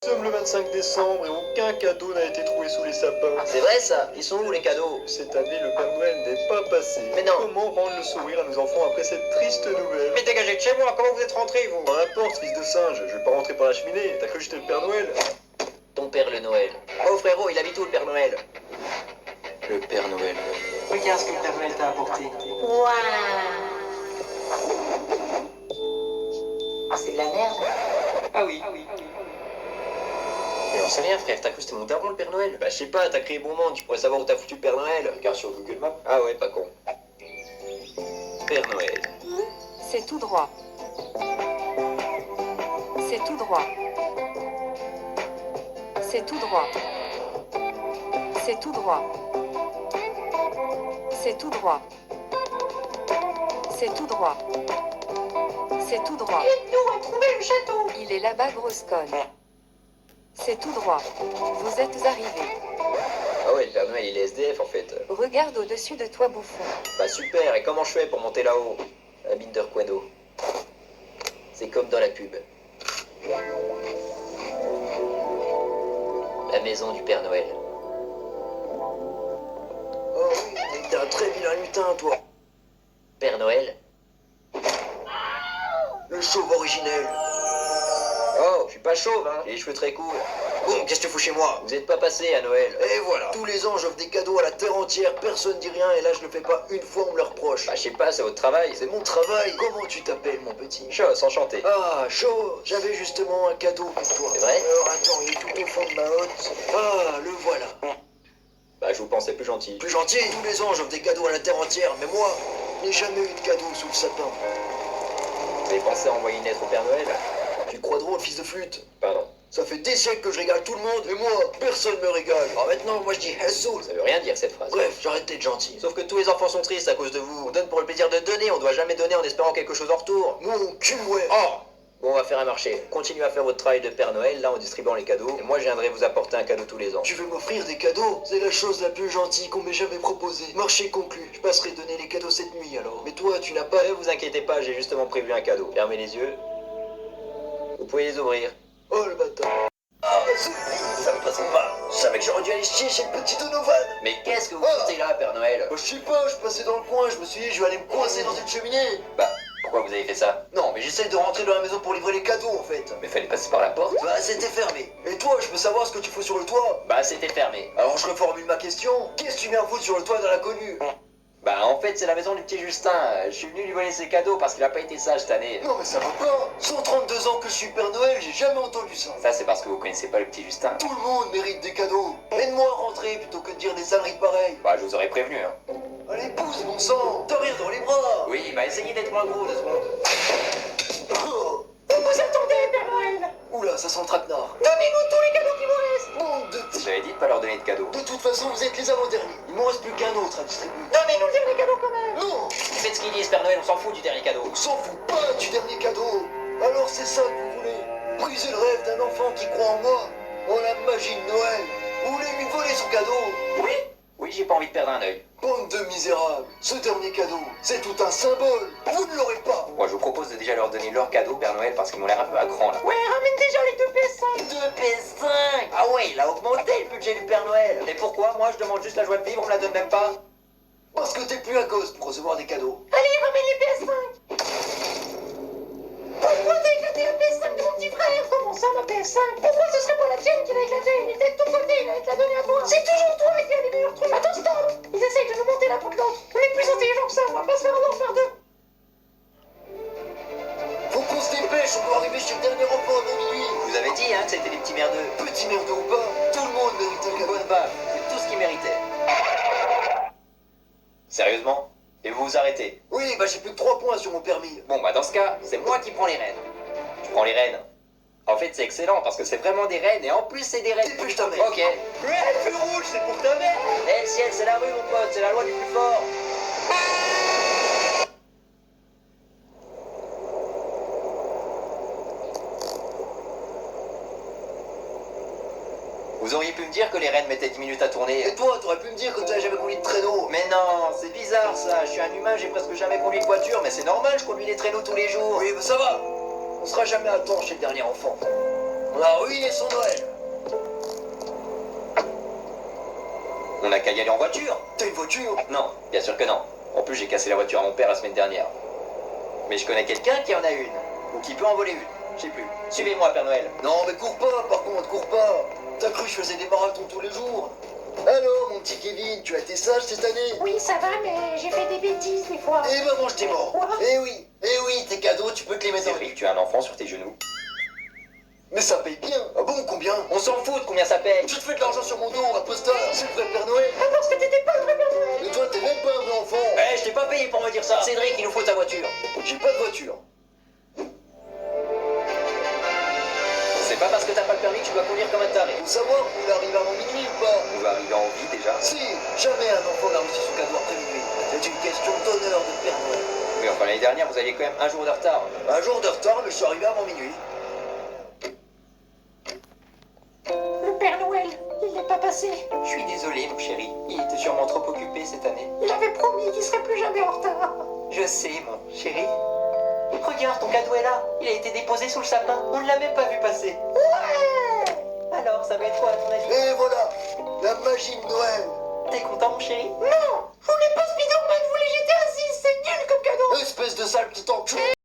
Nous sommes le 25 décembre et aucun cadeau n'a été trouvé sous les sapins. C'est vrai ça? Ils sont où les cadeaux? Cette année, le Père Noël n'est pas passé. Mais non. Comment rendre le sourire à nos enfants après cette triste nouvelle? Mais dégagez de chez moi, comment vous êtes rentrés vous? Dans la porte, fils de singe, je vais pas rentrer par la cheminée. T'as cru que j'étais le Père Noël? Ton père le Noël. Oh frérot, il habite où le Père Noël? Le Père Noël. Regarde ce que le Père Noël t'a apporté. Waouh. Ah, c'est de la merde. Ah oui. Mais on sait rien frère, t'as cru que c'était mon daron le Père Noël? Bah je sais pas, t'as créé bon monde, tu pourrais savoir où t'as foutu le Père Noël. Regarde sur Google Maps. Ah ouais, pas con. Père Noël. C'est tout droit. C'est tout droit. C'est tout droit. C'est tout droit. C'est tout droit. C'est tout droit. C'est tout droit. Aide-nous à trouver le château. Il est là-bas, grosse conne. C'est tout droit. Vous êtes arrivés. Ah ouais, le Père Noël il est SDF en fait. Regarde au-dessus de toi, bouffon. Bah super, et comment je fais pour monter là-haut? À Binderquendo. C'est comme dans la pub. La maison du Père Noël. Oh oui, t'es un très vilain lutin, toi. Père Noël? Le chauve originel. Oh, je suis pas chauve, hein. J'ai les cheveux très courts. Bon, qu'est-ce que tu fous chez moi? Vous êtes pas passé à Noël. Et voilà. Tous les ans, j'offre des cadeaux à la terre entière, personne dit rien, et là, je le fais pas une fois, on me le reproche. Bah je sais pas, c'est votre travail. C'est mon travail. Comment tu t'appelles, mon petit? Chose, enchanté. Ah, chaud. J'avais justement un cadeau pour toi. C'est vrai? Alors attends, il est tout au fond de ma hotte. Ah, le voilà. Bah je vous pensais plus gentil. Plus gentil, tous les ans, j'offre des cadeaux à la terre entière, mais moi, je n'ai jamais eu de cadeau sous le sapin. Vous avez pensé à envoyer une lettre au Père Noël? Tu crois drôle, fils de flûte? Pardon. Ça fait des siècles que je régale tout le monde, et moi, personne me régale. Alors maintenant, moi je dis Hassoul. Ça veut rien dire cette phrase. Bref, j'arrête d'être gentil. Sauf que tous les enfants sont tristes à cause de vous. On donne pour le plaisir de donner, on doit jamais donner en espérant quelque chose en retour. Mon cul, ouais. Oh! Bon, on va faire un marché. Continuez à faire votre travail de Père Noël, là en distribuant les cadeaux. Et moi, je viendrai vous apporter un cadeau tous les ans. Tu veux m'offrir des cadeaux? C'est la chose la plus gentille qu'on m'ait jamais proposée. Marché conclu. Je passerai donner les cadeaux cette nuit alors. Mais toi, tu n'as pas... Ne vous inquiétez pas, j'ai justement prévu un cadeau. Fermez les yeux. Vous pouvez les ouvrir. Oh le bâtard. Ah, ça me passe pas. Je savais que j'aurais dû aller chier chez le petit Donovan. Mais qu'est-ce que vous foutez là, Père Noël? Je sais pas, je passais dans le coin, je me suis dit je vais aller me coincer dans une cheminée. Bah, pourquoi vous avez fait ça? Non, mais j'essaye de rentrer dans la maison pour livrer les cadeaux en fait. Mais fallait passer par la porte? Bah c'était fermé. Et toi, je peux savoir ce que tu fous sur le toit? Bah, c'était fermé. Alors je reformule ma question. Qu'est-ce que tu viens foutre sur le toit de l'inconnu? Bah, en fait, c'est la maison du petit Justin. Je suis venu lui voler ses cadeaux parce qu'il a pas été sage cette année. Non mais ça va pas. 132 ans que je suis Père Noël, j'ai jamais entendu ça. Ça, c'est parce que vous connaissez pas le petit Justin. Tout le monde mérite des cadeaux. Aide-moi à rentrer plutôt que de dire des saleries pareilles. Bah, je vous aurais prévenu, hein. Allez, pousse, bon sang. T'as rien dans les bras. Oui, bah, essayez d'être moins gros, 2 secondes. Oh. Vous attendez, Père Noël. Oula, ça sent le traquenard. Donnez-nous tous les cadeaux qui vous restent. Bande de... J'avais dit de pas leur donner de cadeaux. De toute façon, vous êtes les avant-derniers. Il m'en reste plus qu'un autre à distribuer. Donnez-nous le dernier cadeau quand même. Non, Faites ce qu'ils disent, Père Noël, on s'en fout du dernier cadeau. on s'en fout pas du dernier cadeau. Alors c'est ça que vous voulez? Briser le rêve d'un enfant qui croit en moi, en la magie de Noël. Vous voulez lui voler son cadeau? Oui? Oui, j'ai pas envie de perdre un œil. Bande de misérables. Ce dernier cadeau, c'est tout un symbole. Vous ne l'aurez pas. Moi, je vous propose de déjà leur donner leur cadeau, Père Noël, parce qu'ils m'ont l'air un peu à cran, là. Ouais, ramène déjà les deux PS5. 2 PS5. Ah ouais, il a augmenté le budget du Père Noël. Et pourquoi? Moi, je demande juste la joie de vivre, on me la donne même pas. Parce que t'es plus un gosse pour recevoir des cadeaux. Allez, ramène les PS5. Pourquoi t'as éclaté la PS5 de mon petit frère? Comment ça, ma PS5? Pourquoi ce serait pas la tienne qui l'a éclaté? Il était de ton côté, il allait te la donner à toi. C'est toujours toi qui as les meilleurs trucs. Attends, stop. Ils essayent de nous monter la peau de l'autre. On est plus intelligents que ça, on va pas se faire avoir par deux. Faut qu'on se dépêche, on doit arriver chez le dernier enfant de minuit. Vous avez dit, hein, que c'était des petits merdeux. Petit merdeux ou pas, tout le monde mérite un Une cadeau. bonne baffe, c'est tout ce qu'ils méritaient. Sérieusement? Et vous vous arrêtez? Oui, bah j'ai plus que 3 points sur mon permis. Bon, bah dans ce cas, c'est moi qui prends les rênes. Je prends les rênes. En fait, c'est excellent parce que c'est vraiment des rênes et en plus, c'est des rênes. Dépêche ta mère. Ok. Le feu rouge, c'est pour ta mère. Eh, le ciel, c'est la rue, mon pote, c'est la loi du plus fort. Vous auriez pu me dire que les rênes mettaient 10 minutes à tourner. Et toi, t'aurais pu me dire que t'avais jamais conduit de traîneau. Mais non, c'est bizarre ça. Je suis un humain, j'ai presque jamais conduit de voiture, mais c'est normal, je conduis des traîneaux tous les jours. Oui, bah ça va. On sera jamais à temps chez le dernier enfant. On a ruiné son Noël. On n'a qu'à y aller en voiture. T'as une voiture? Non, bien sûr que non. En plus, j'ai cassé la voiture à mon père la semaine dernière. Mais je connais quelqu'un qui en a une. Ou qui peut en voler une. Je sais plus. Suivez-moi, Père Noël. Non, mais cours pas, par contre, cours pas. T'as cru que je faisais des marathons tous les jours? Alors, mon petit Kevin, tu as été sage cette année? Oui, ça va, mais j'ai fait des bêtises des fois. Eh ben, mange tes morts. Quoi? Eh oui, tes cadeaux, tu peux te les mettre dans... Cédric, tu as un enfant sur tes genoux. Mais ça paye bien. Ah bon, combien? On s'en fout de combien ça paye. Tu te fais de l'argent sur mon dos, imposteur. C'est le vrai Père Noël. Ah, parce que t'étais pas le vrai Père Noël. Et toi, t'es même pas un vrai enfant. Eh, je t'ai pas payé pour me dire ça. Cédric, il nous faut ta voiture. J'ai pas de voiture. C'est pas parce que t'as pas le permis que tu dois conduire comme un taré. Faut savoir où il arrive avant minuit ou pas? On va arriver en vie déjà. Si, jamais un enfant n'a reçu son cadeau après minuit. C'est une question d'honneur de Père Noël. Oui, enfin l'année dernière, vous aviez quand même un jour de retard. Un jour de retard, mais je suis arrivé avant minuit. Le Père Noël, il n'est pas passé. Je suis désolé, mon chéri. Il était sûrement trop occupé cette année. Il avait promis qu'il serait plus jamais en retard. Je sais, mon chéri. Regarde, ton cadeau est là. Il a été déposé sous le sapin. On ne l'a même pas vu passer. Ouais. Alors, ça va être quoi, à ton avis? Et voilà, la magie de Noël. T'es content, mon chéri? Non, je voulais pas Spider-Man, je voulais GTA 6, c'est nul comme cadeau. Espèce de sale petit enculé.